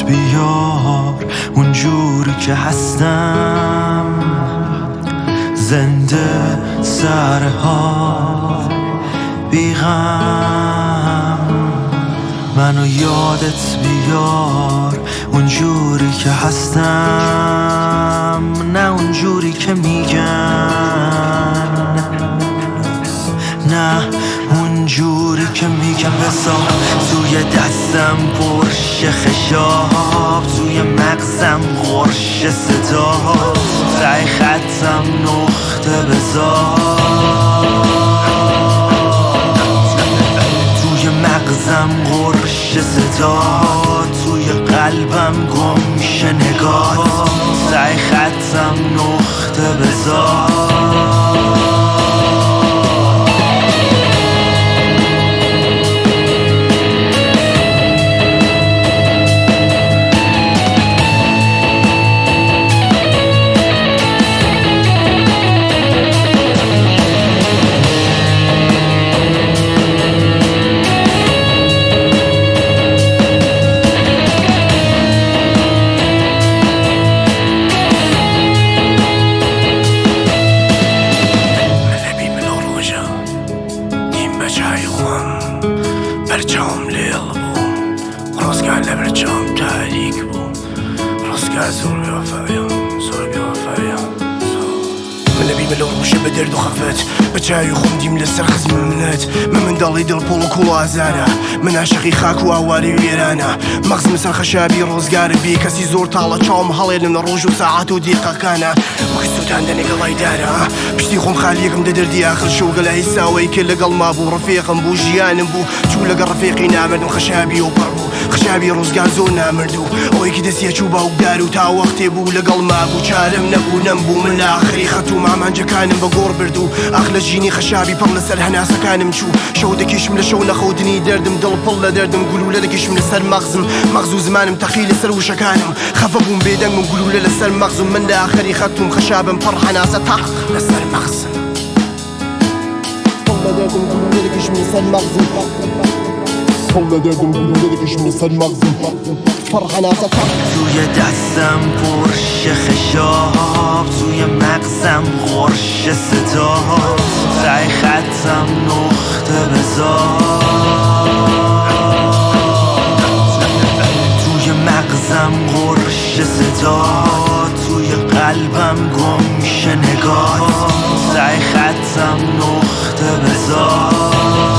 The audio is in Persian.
بیار اونجوری که هستم، زنده سر حال بیغم. منو یادت بیار اونجوری که هستم، نه اونجوری که میگن، نه اونجوری که میگم. بسار توی دستم قرش خشاب، توی مغزم قرش صدا، تای خطم نقطه بذار. توی مغزم قرش صدا، توی قلبم گم شه نگاه، تای خطم نقطه بذار. برچام لیل بوم روزگار لبرچام تاریک بوم روزگار زور بیوفایم من نبی ملو روشه به درد و خفت بچای خوندیم لسر خزم منت من داڵی دڵ پۆڵ و کوڵ و ئازارە من عاشقی خاک و ئاواری وێرانە مەغزم سەر خەشابی ڕۆزگارە بی کەسی زۆر تاڵە چاوم هەڵێنن ڕۆژ و ساعات و دیقەکانە وەکی سووتان دەنێگەڵای دارە پشتی خۆم خالیەکم دەدەردی ئاخر شەو گەلای ساوەی کە لەگەڵ ما بوو ڕفێقم بوو ژیانم بوو چوو لەگە ڕفێقی نامردم خەشابی و پڕ بوو خەشابی ڕۆزگار زۆر نامرد و ئەوەیکی دەستیە چوو باوکدار و تا وەختێ بوو لەگەڵ ما بوو چارەم نەبوو نەمبوو من لە ئاخری خەت و مامانجەکانم بە گۆڕ برد و ئاخ لە ژینی خەشابی پڕ لەسەر هەناسەکانم چوو شەو دەکیشم لە شەو نەخەوتنی دەردم دڵ پڵ لە دەردم گلولە دەکیشم لەسەر مەغزم مەغز و زمانم تەقی لەسەر وشەکانم خەفە بووم بێدەنگم گلولە لەسەر مەغزم من لە ئاخری خەتوم خەشابم پڕ هەناسە تەق لەسەر مەغزم پڵ لە دەردم گلولە دەکیشم لەسەر مەغزم پڵ لە دەردم گلولە دەکیشم لەسەر مەغزم پڕ هەناسە تەق توی دستم قرش خشاب، توی مغزم قرش صدا، تای خطم نقطه بذار. توی مغزم قرش صدا، توی قلبم گم شه نگاه، تای خطم نقطه بذار.